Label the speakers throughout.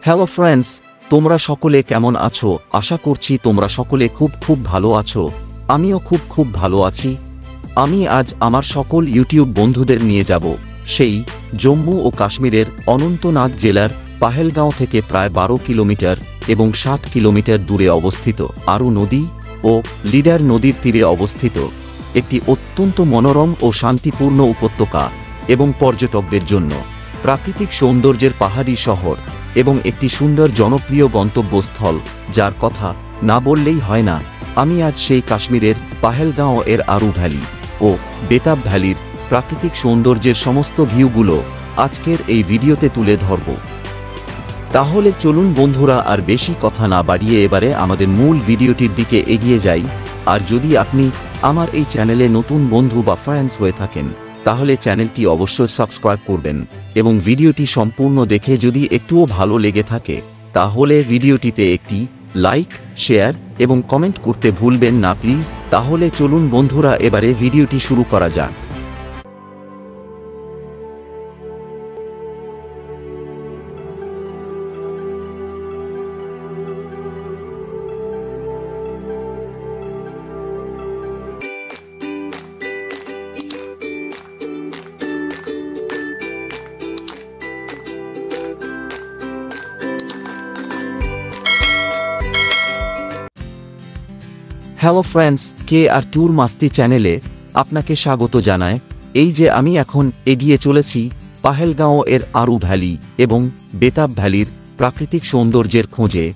Speaker 1: Hello friends, তোমরা সকলে কেমন আছো? আশা করছি তোমরা সকলে খুব ভালো আছো। আমিও খুব ভালো আছি। আমি আজ আমার সকল ইউটিউব বন্ধুদের নিয়ে যাব সেই জম্মু ও কাশ্মীরের অনন্তনাগ জেলার পাহেলগাঁও থেকে প্রায় 12 কিলোমিটার এবং 7 কিলোমিটার দূরে অবস্থিত আরু নদী ও লিডার নদীর তীরে অবস্থিত একটি অত্যন্ত মনোরম ও শান্তিপূর্ণ উপত্যকা এবং পর্যটকদের জন্য প্রাকৃতিক সৌন্দর্যের পাহাড়ি শহর এবং একটি সুন্দর জনপ্রিয় গন্তব্যস্থল, যার কথা না বললেই হয় না। আমি আজ সেই কাশ্মীরের পাহেলগাঁও এর আরু ভ্যালি ও বেতাব ভ্যালির প্রাকৃতিক সৌন্দর্যের সমস্ত ভিউগুলো আজকের এই ভিডিওতে তুলে ধরব। তাহলে চলুন বন্ধুরা, আর বেশি কথা না বাড়িয়ে এবারে আমাদের মূল ভিডিওটির দিকে এগিয়ে যাই। আর যদি আপনি আমার এই চ্যানেলে নতুন বন্ধু বা ফ্রেন্ডস হয়ে থাকেন, তাহলে চ্যানেলটি অবশ্যই সাবস্ক্রাইব করবেন এবং ভিডিওটি সম্পূর্ণ দেখে যদি একটুও ভালো লেগে থাকে তাহলে ভিডিওটিতে একটি লাইক, শেয়ার এবং কমেন্ট করতে ভুলবেন না প্লিজ। তাহলে চলুন বন্ধুরা, এবারে ভিডিওটি শুরু করা যাক। হ্যালো ফ্রেন্ডস, কে আর ট্যুর মাস্তি চ্যানেলে আপনাকে স্বাগত জানায়। এই যে আমি এখন এগিয়ে চলেছি পাহেলগাঁও এর আরু ভ্যালি এবং বেতাব ভ্যালির প্রাকৃতিক সৌন্দর্যের খোঁজে।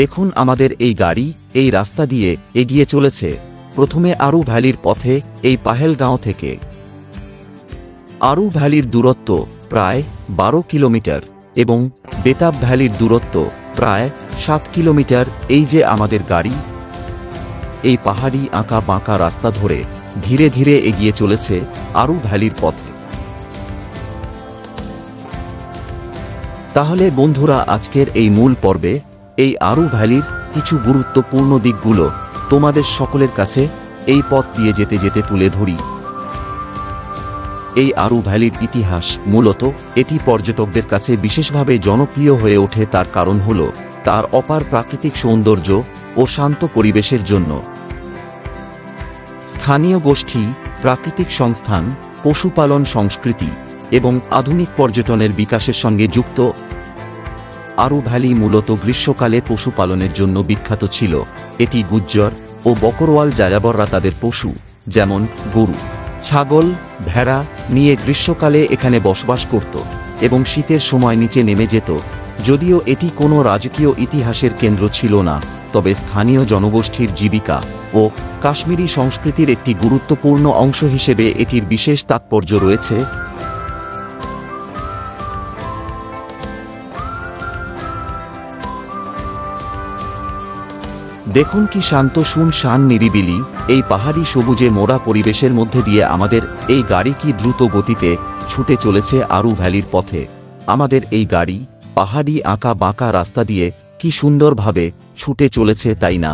Speaker 1: দেখুন, আমাদের এই গাড়ি এই রাস্তা দিয়ে এগিয়ে চলেছে প্রথমে আরু ভ্যালির পথে এই পাহেলগাঁও থেকে। আরু ভ্যালির দূরত্ব প্রায় 12 কিলোমিটার এবং বেতাব ভ্যালির দূরত্ব প্রায় 7 কিলোমিটার। এই যে আমাদের গাড়ি এই পাহাড়ি আঁকা বাঁকা রাস্তা ধরে ধীরে ধীরে এগিয়ে চলেছে আরু ভ্যালির পথে। তাহলে বন্ধুরা, আজকের এই মূল পর্বে এই আরু ভ্যালির কিছু গুরুত্বপূর্ণ দিকগুলো তোমাদের সকলের কাছে এই পথ দিয়ে যেতে যেতে তুলে ধরি। এই আরু ভ্যালির ইতিহাস মূলত এটি পর্যটকদের কাছে বিশেষভাবে জনপ্রিয় হয়ে ওঠে, তার কারণ হল তার অপার প্রাকৃতিক সৌন্দর্য ও শান্ত পরিবেশের জন্য। স্থানীয় গোষ্ঠী, প্রাকৃতিক সংস্থান, পশুপালন সংস্কৃতি এবং আধুনিক পর্যটনের বিকাশের সঙ্গে যুক্ত। আরু ভ্যালি মূলত গ্রীষ্মকালে পশুপালনের জন্য বিখ্যাত ছিল। এটি গুজ্জর ও বকরওয়াল যাযাবররা তাদের পশু যেমন গরু, ছাগল, ভেড়া নিয়ে গ্রীষ্মকালে এখানে বসবাস করত এবং শীতের সময় নিচে নেমে যেত। যদিও এটি কোনো রাজকীয় ইতিহাসের কেন্দ্র ছিল না, তবে স্থানীয় জনগোষ্ঠীর জীবিকা ও কাশ্মীরি সংস্কৃতির একটি গুরুত্বপূর্ণ অংশ হিসেবে এটির বিশেষ তাৎপর্য রয়েছে। দেখুন কি শান্ত শুনশান নিরিবিলি এই পাহাড়ি সবুজে মোড়া পরিবেশের মধ্যে দিয়ে আমাদের এই গাড়ি কি দ্রুত গতিতে ছুটে চলেছে আরু ভ্যালির পথে। আমাদের এই গাড়ি পাহাড়ি আঁকা বাঁকা রাস্তা দিয়ে কি সুন্দরভাবে ছুটে চলেছে, তাই না?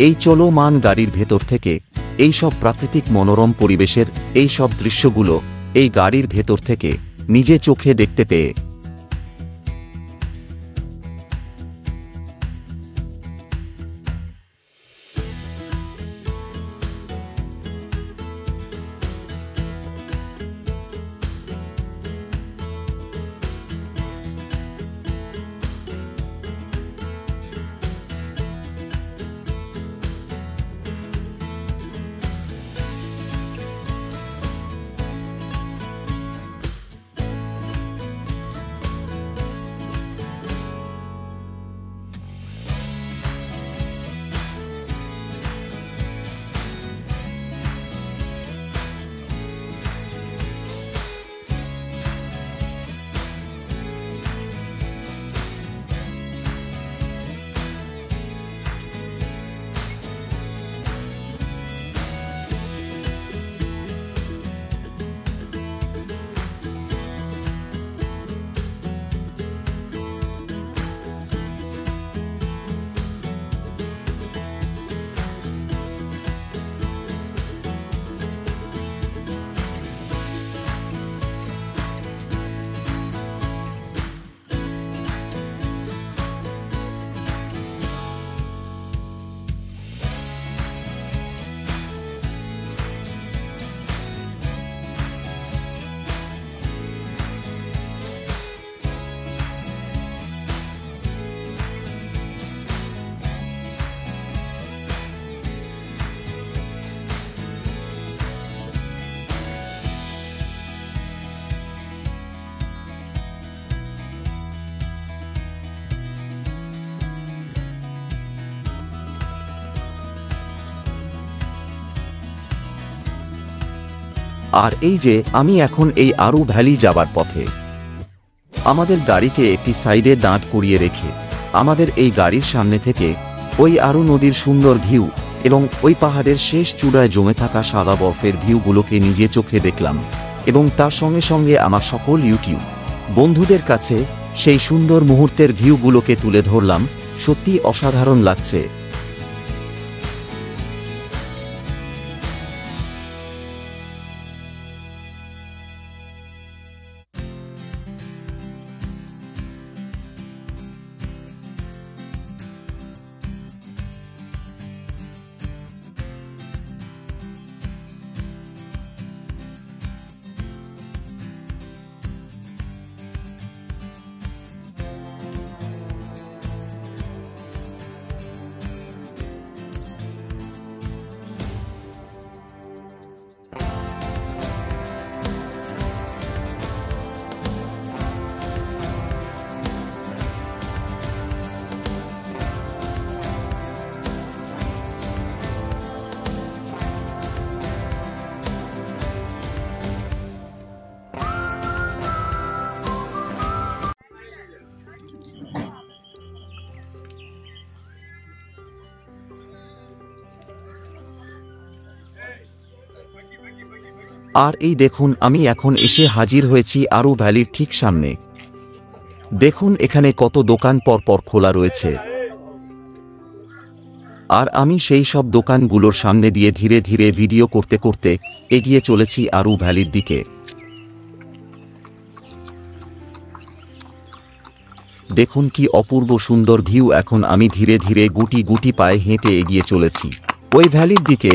Speaker 1: এই চলমান গাড়ির ভেতর থেকে এই সব প্রাকৃতিক মনোরম পরিবেশের এই সব দৃশ্যগুলো এই গাড়ির ভেতর থেকে নিজে চোখে দেখতে পেয়ে আর এই যে আমি এখন এই আরু ভ্যালি যাবার পথে। আমাদের গাড়িকে একটি সাইডে দাঁড় করিয়ে রেখে আমাদের এই গাড়ির সামনে থেকে ওই আরু নদীর সুন্দর ভিউ এবং ওই পাহাড়ের শেষ চূড়ায় জমে থাকা সাদা বরফের ভিউগুলোকে নিজে চোখে দেখলাম এবং তার সঙ্গে সঙ্গে আমার সকল ইউটিউব বন্ধুদের কাছে সেই সুন্দর মুহূর্তের ভিউগুলোকে তুলে ধরলাম। সত্যি অসাধারণ লাগছে। আর এই দেখুন আমি এখন এসে হাজির হয়েছি আরু ভ্যালির ঠিক সামনে। দেখুন এখানে কত দোকান পরপর খোলা রয়েছে আর আমি সেই সব দোকানগুলোর সামনে দিয়ে ধীরে ধীরে ভিডিও করতে করতে এগিয়ে চলেছি আরু ভ্যালির দিকে। দেখুন কি অপূর্ব সুন্দর ভিউ। এখন আমি ধীরে ধীরে গুটি গুটি পায়ে হেঁটে এগিয়ে চলেছি ওই ভ্যালির দিকে।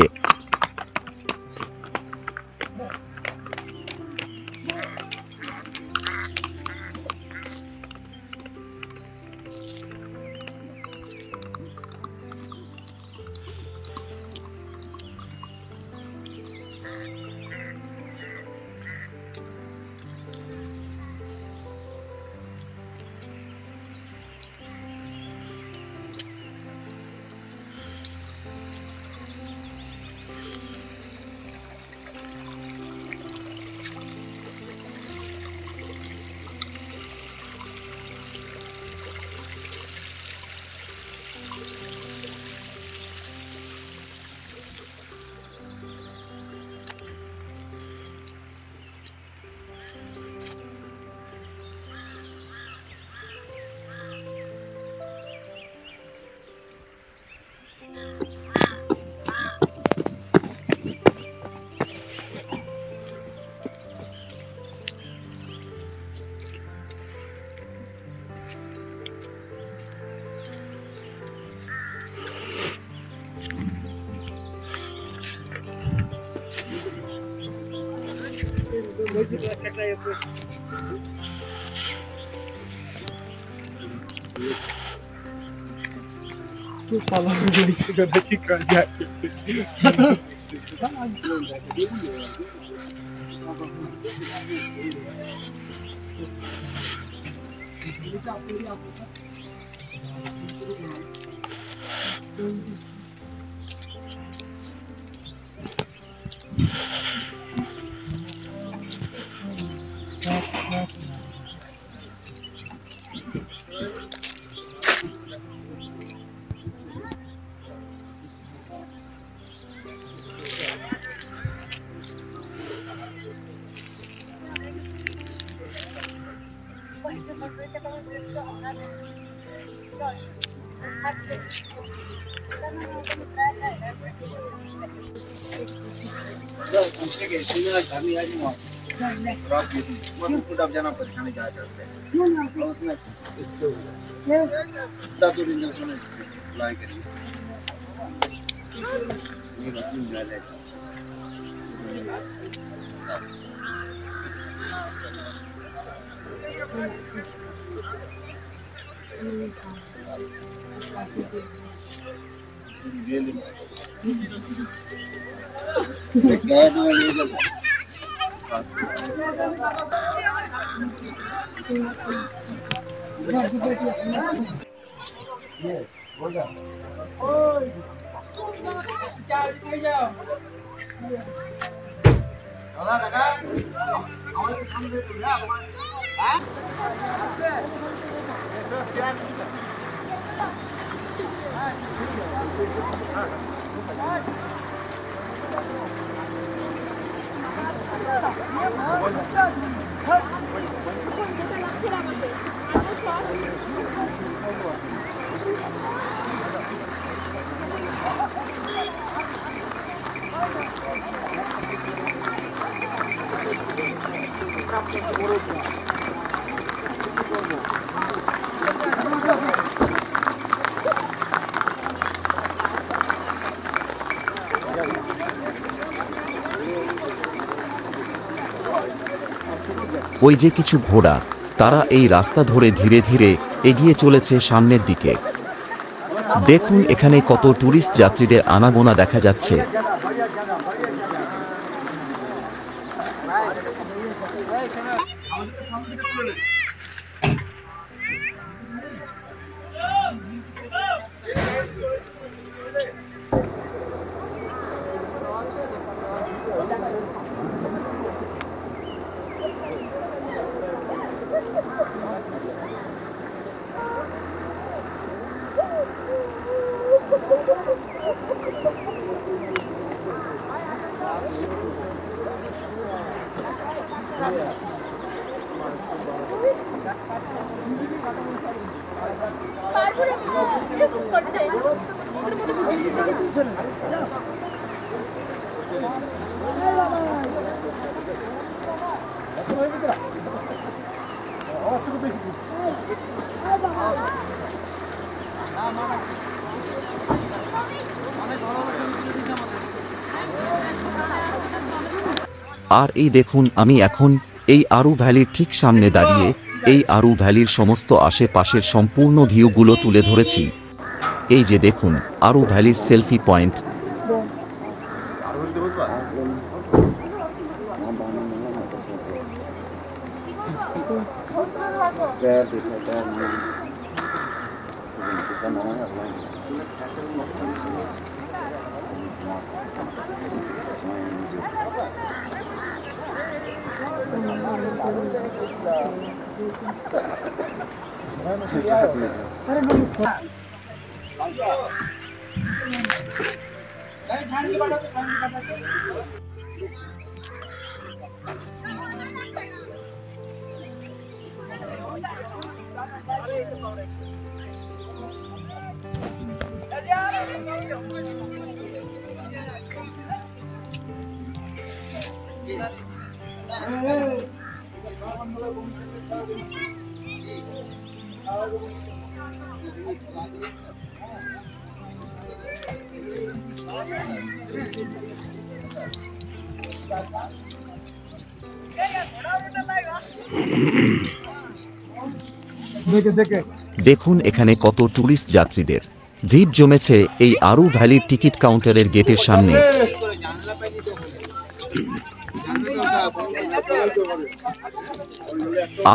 Speaker 2: Tu falando que eu vou te cantar aqui.
Speaker 1: ওই যে কিছু ঘোড়া, তারা এই রাস্তা ধরে ধীরে ধীরে এগিয়ে চলেছে সামনের দিকে। দেখুন এখানে কত টুরিস্ট যাত্রীদের আনাগোনা দেখা যাচ্ছে। আর এই দেখুন আমি এখন এই আরু ভ্যালির ঠিক সামনে দাঁড়িয়ে এই আরু ভ্যালির সমস্ত আশেপাশের সম্পূর্ণ ভিউগুলো তুলে ধরেছি। এই যে দেখুন আরু ভ্যালির সেলফি পয়েন্ট। দেখুন এখানে কত টুরিস্ট যাত্রীদের ভিড় জমেছে এই আরু ভ্যালির টিকিট কাউন্টারের গেটের সামনে।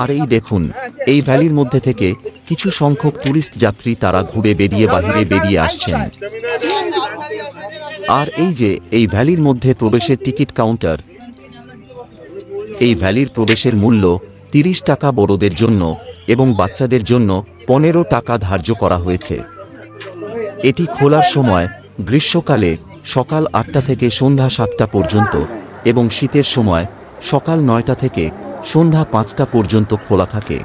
Speaker 1: আর এই দেখুন এই ভ্যালির মধ্যে থেকে কিছু সংখ্যক টুরিস্ট যাত্রী তারা ঘুরে বেরিয়ে বাহিরে বেরিয়ে আসছেন। আর এই যে এই ভ্যালির মধ্যে প্রবেশের টিকিট কাউন্টার, এই ভ্যালির প্রবেশের মূল্য 30 টাকা বড়দের জন্য এবং বাচ্চাদের জন্য 15 টাকা ধার্য করা হয়েছে। এটি খোলার সময় গ্রীষ্মকালে সকাল 8টা থেকে সন্ধ্যা 7টা পর্যন্ত এবং শীতের সময় সকাল 9টা থেকে সন্ধ্যা 5টা পর্যন্ত খোলা থাকে।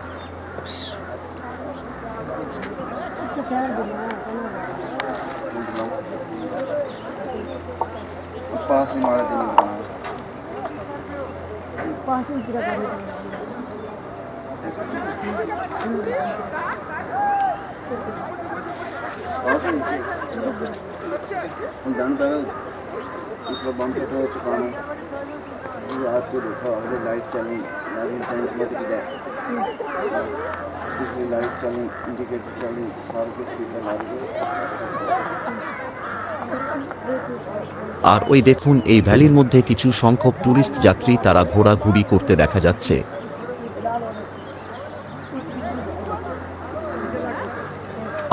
Speaker 3: आपको देखा अगर लाइट चली लाइट चली इंडिकेटर चली सारे कुछ
Speaker 1: আর ওই দেখুন এই ভ্যালির মধ্যে কিছু সংখ্যক টুরিস্ট যাত্রী তারা ঘোরাঘুরি করতে দেখা যাচ্ছে।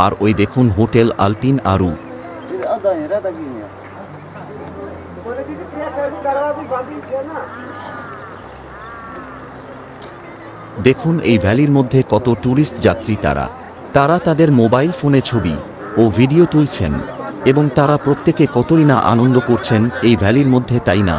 Speaker 1: আর ওই দেখুন হোটেল আলপিন আরু। দেখুন এই ভ্যালির মধ্যে কত ট্যুরিস্ট যাত্রী, তারা তাদের মোবাইল ফোনে ছবি ও ভিডিও তুলছেন এবং তারা প্রত্যেকে কতই না আনন্দ করছেন এই ভ্যালির মধ্যে, তাই না?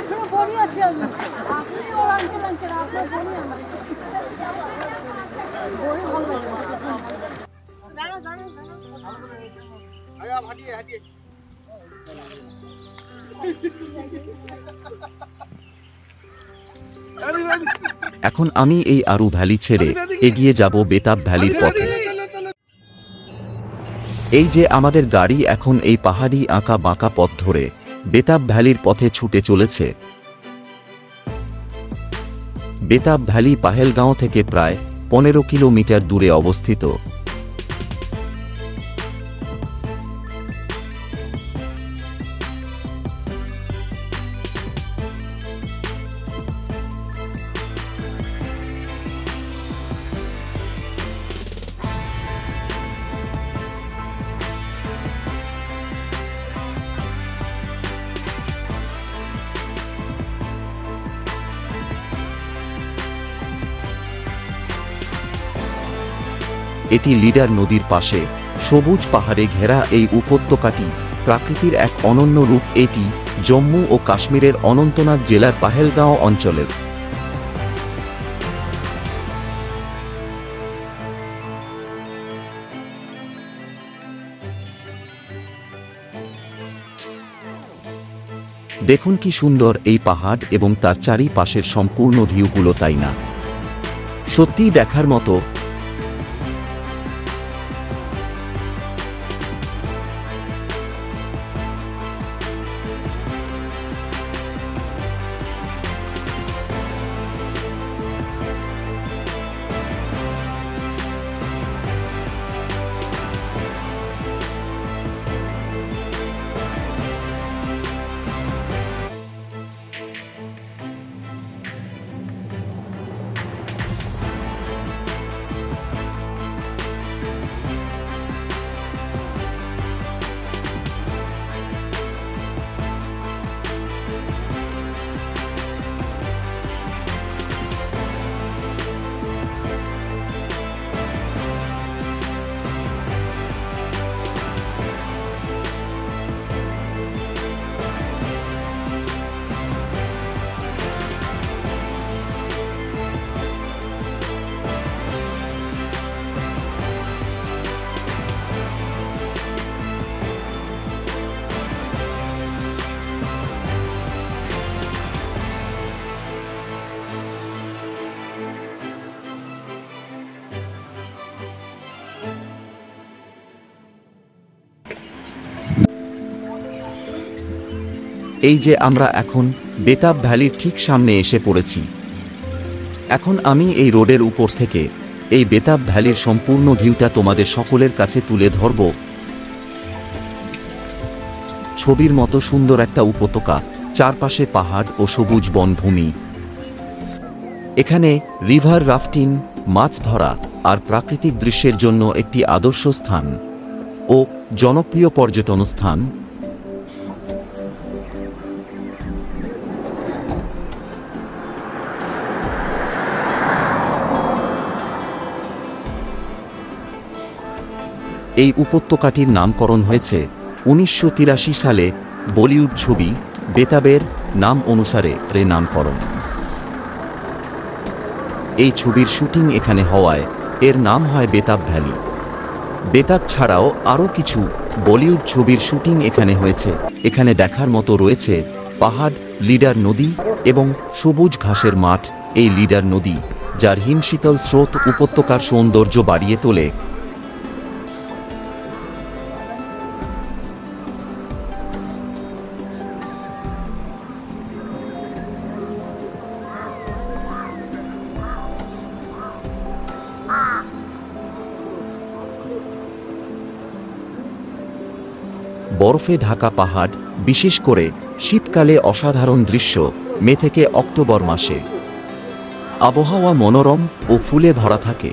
Speaker 4: এখনো বড়ি আছি আমি, আপনি ওর আনতে লাগছেন, আপনার বড়ি আমার বড়ি ভালো লাগে।
Speaker 1: এখন আমি এই আরু ভ্যালি ছেড়ে এগিয়ে যাব বেতাব ভ্যালির পথে। এই যে আমাদের গাড়ি এখন এই পাহাড়ি আঁকা বাঁকা পথ ধরে বেতাব ভ্যালির পথে ছুটে চলেছে। বেতাব ভ্যালি পাহেলগাঁও থেকে প্রায় 15 কিলোমিটার দূরে অবস্থিত। এটি লিডার নদীর পাশে সবুজ পাহাড়ে ঘেরা এই উপত্যকাটি প্রকৃতির এক অনন্য রূপ। এটি জম্মু ও কাশ্মীরের অনন্তনাগ জেলার পাহেলগাঁও অঞ্চলের। দেখুন কি সুন্দর এই পাহাড় এবং তার চারিপাশের সম্পূর্ণ ভিউগুলো, তাই না? সত্যিই দেখার মতো। এই যে আমরা এখন বেতাব ভ্যালির ঠিক সামনে এসে পড়েছি। এখন আমি এই রোডের উপর থেকে এই বেতাব ভ্যালির সম্পূর্ণ ভিউটা তোমাদের সকলের কাছে তুলে ধরব। ছবির মতো সুন্দর একটা উপত্যকা, চারপাশে পাহাড় ও সবুজ বনভূমি। এখানে রিভার রাফটিং, মাছ ধরা আর প্রাকৃতিক দৃশ্যের জন্য একটি আদর্শ স্থান ও জনপ্রিয় পর্যটন স্থান। এই উপত্যকাটির নামকরণ হয়েছে 1983 সালে বলিউড ছবি বেতাবের নাম অনুসারে নামকরণ। এই ছবির শুটিং এখানে হওয়ায় এর নাম হয় বেতাব ভ্যালি। বেতাব ছাড়াও আরও কিছু বলিউড ছবির শুটিং এখানে হয়েছে। এখানে দেখার মতো রয়েছে পাহাড়, লিডার নদী এবং সবুজ ঘাসের মাঠ। এই লিডার নদী, যার হিমশীতল স্রোত উপত্যকার সৌন্দর্য বাড়িয়ে তোলে। বরফে ঢাকা পাহাড়, বিশেষ করে শীতকালে অসাধারণ দৃশ্য। মে থেকে অক্টোবর মাসে আবহাওয়া মনোরম ও ফুলে ভরা থাকে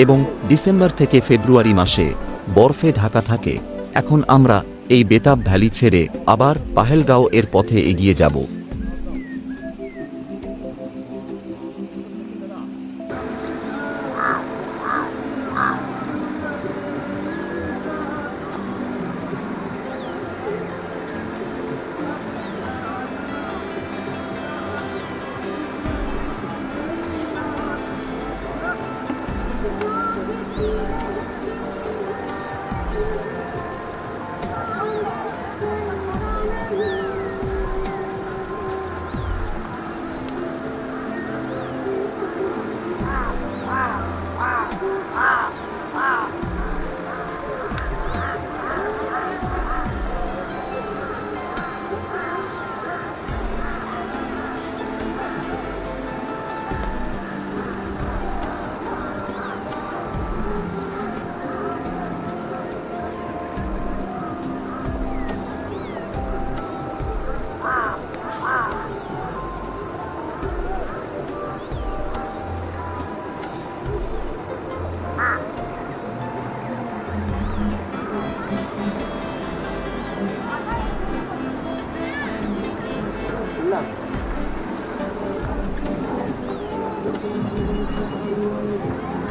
Speaker 1: এবং ডিসেম্বর থেকে ফেব্রুয়ারি মাসে বরফে ঢাকা থাকে। এখন আমরা এই বেতাব ভ্যালি ছেড়ে আবার পাহেলগাঁও এর পথে এগিয়ে যাব।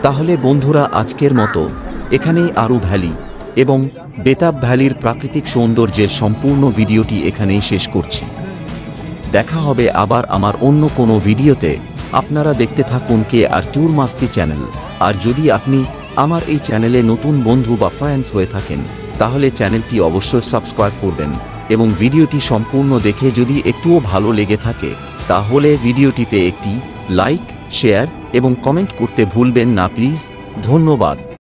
Speaker 1: তাহলে বন্ধুরা, আজকের মতো এখানেই আরু ভ্যালি এবং বেতাব ভ্যালির প্রাকৃতিক সৌন্দর্যের সম্পূর্ণ ভিডিওটি এখানেই শেষ করছি। দেখা হবে আবার আমার অন্য কোনো ভিডিওতে। আপনারা দেখতে থাকুন KR ট্যুর মাস্তি চ্যানেল। আর যদি আপনি আমার এই চ্যানেলে নতুন বন্ধু বা ফ্রেন্ডস হয়ে থাকেন, তাহলে চ্যানেলটি অবশ্যই সাবস্ক্রাইব করবেন এবং ভিডিওটি সম্পূর্ণ দেখে যদি একটুও ভালো লেগে থাকে, তাহলে ভিডিওটিতে একটি লাইক, শেয়ার এবং কমেন্ট করতে ভুলবেন না প্লিজ। ধন্যবাদ।